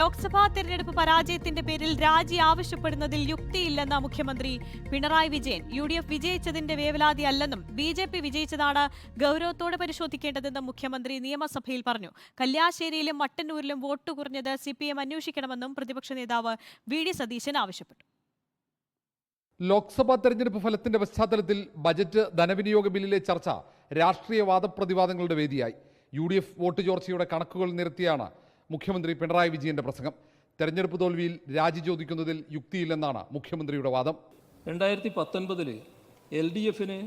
ലോക്സഭാ തെരഞ്ഞെടുപ്പ് പരാജയത്തിന്റെ പേരിൽ രാജി ആവശ്യപ്പെടുന്നതിൽ യുക്തിയില്ലെന്ന മുഖ്യമന്ത്രി പിണറായി വിജയൻ. UDF വിജയിച്ചതിന്റെ വേവലാതി അല്ലെന്നും BJP വിജയിച്ചതാണ് ഗൗരവത്തോടെ പരിശോധിക്കേണ്ടതെന്നും മുഖ്യമന്ത്രി നിയമസഭയിൽ പറഞ്ഞു. കല്യാശ്ശേരിയിലും മട്ടന്നൂരിലും വോട്ട് കുറഞ്ഞത് CPM അന്വേഷിക്കണമെന്നും പ്രതിപക്ഷ നേതാവ് VD സതീശൻ ആവശ്യപ്പെട്ടു. ലോക്സഭാ തെരഞ്ഞെടുപ്പ് ഫലത്തിന്റെ പശ്ചാത്തലത്തിൽ ബജറ്റ് ധനവിനിയോഗ ബില്ലിലെ ചർച്ച രാഷ്ട്രീയ വാദപ്രതിവാദങ്ങളുടെ വേദിയായി. UDF വോട്ട് ചോർച്ചയുടെ കണക്കുകൾ നിരത്തിയാണ് മുഖ്യമന്ത്രി പിണറായി വിജയന്റെ പ്രസംഗം. തെരഞ്ഞെടുപ്പ് തോൽവിയിൽ രാജി ചോദിക്കുന്നതിൽ യുക്തിയില്ലെന്നാണ് മുഖ്യമന്ത്രിയുടെ വാദം. 2019 LDFന്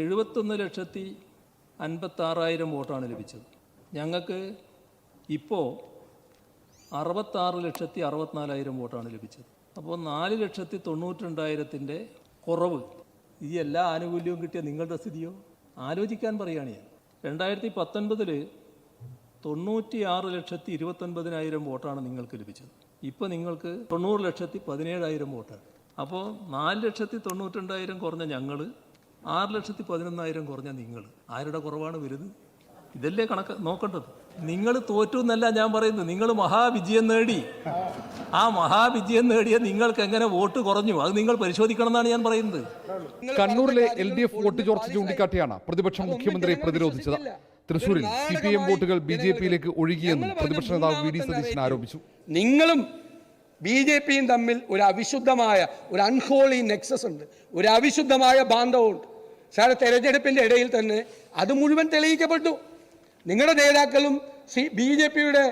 71,56,000 വോട്ടാണ് ലഭിച്ചത്. ഞങ്ങൾക്ക് ഇപ്പോൾ 66,64,000 വോട്ടാണ് ലഭിച്ചത്. അപ്പോൾ 4,92,000 കുറവ്. ഈ എല്ലാ ആനുകൂല്യവും കിട്ടിയ നിങ്ങളുടെ സ്ഥിതിയോ ആലോചിക്കാൻ പറയുകയാണ് ഞാൻ. 2019 96,29,000 വോട്ടാണ് നിങ്ങൾക്ക് ലഭിച്ചത്. ഇപ്പോൾ നിങ്ങൾക്ക് 90,17,000 വോട്ടാണ്. അപ്പോൾ 4,92,000 കുറഞ്ഞ ഞങ്ങൾ, 6,11,000 കുറഞ്ഞ നിങ്ങൾ. ആരുടെ കുറവാണ് വരുന്നത്? ഇതല്ലേ കണക്ക് നോക്കേണ്ടത്. നിങ്ങൾ തോറ്റു എന്നല്ല ഞാൻ പറയുന്നത്, നിങ്ങൾ മഹാവിജയം നേടി. ആ മഹാവിജയം നേടിയ നിങ്ങൾക്ക് എങ്ങനെ വോട്ട് കുറഞ്ഞു അത് നിങ്ങൾ പരിശോധിക്കണം എന്നാണ് ഞാൻ പറയുന്നത്. കണ്ണൂരിലെ LDF വോട്ട് ചോർച്ച ചൂണ്ടിക്കാട്ടിയാണ് പ്രതിപക്ഷം മുഖ്യമന്ത്രിയെ പ്രതിരോധിച്ചത്. തൃശൂരിൽ CPM വോട്ടുകൾ BJPയിലേക്ക് ഒഴുകിയെന്നും പ്രതിപക്ഷ നേതാവ് VD സതീശൻ ആരോപിച്ചു. നിങ്ങളും BJPയും തമ്മിൽ ഒരു അവിശുദ്ധമായ ഒരു അൺഹോളി നെക്സസ് ഉണ്ട്, ഒരു അവിശുദ്ധമായ ബാന്ധവുമുണ്ട്. സാർ, തെരഞ്ഞെടുപ്പിന്റെ ഇടയിൽ തന്നെ അത് മുഴുവൻ തെളിയിക്കപ്പെട്ടു. നിങ്ങളുടെ നേതാക്കളും BJPയുടെ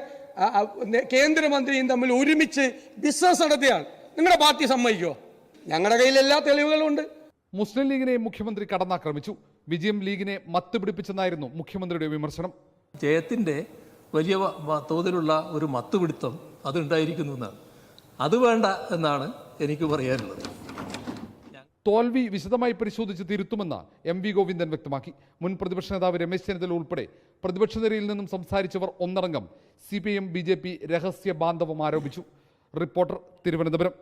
കേന്ദ്രമന്ത്രിയും തമ്മിൽ ഒരുമിച്ച് ബിസിനസ് നടത്തിയാണ്. നിങ്ങളുടെ പാർട്ടി സമ്മതിക്കുമോ? ഞങ്ങളുടെ കയ്യിൽ എല്ലാ തെളിവുകളുണ്ട്. മുസ്ലിം ലീഗിനെ മുഖ്യമന്ത്രി കടന്നാക്രമിച്ചു. വിജയം ലീഗിനെ മത്തുപിടിപ്പിച്ചെന്നായിരുന്നു മുഖ്യമന്ത്രിയുടെ വിമർശനം. ജയത്തിൻ്റെ വലിയ തോതിലുള്ള ഒരു മത്തുപിടുത്തം അതുണ്ടായിരിക്കുന്നു എന്നാണ്. അത് വേണ്ട എന്നാണ് എനിക്ക് പറയാനുള്ളത്. തോൽവി വിശദമായി പരിശോധിച്ച് തിരുത്തുമെന്ന് MV ഗോവിന്ദൻ വ്യക്തമാക്കി. മുൻ പ്രതിപക്ഷ നേതാവ് രമേശ് ചെന്നിത്തല ഉൾപ്പെടെ പ്രതിപക്ഷ നിരയിൽ നിന്നും സംസാരിച്ചവർ ഒന്നടങ്കം CPM BJP രഹസ്യ ബാന്ധവം ആരോപിച്ചു. റിപ്പോർട്ടർ, തിരുവനന്തപുരം.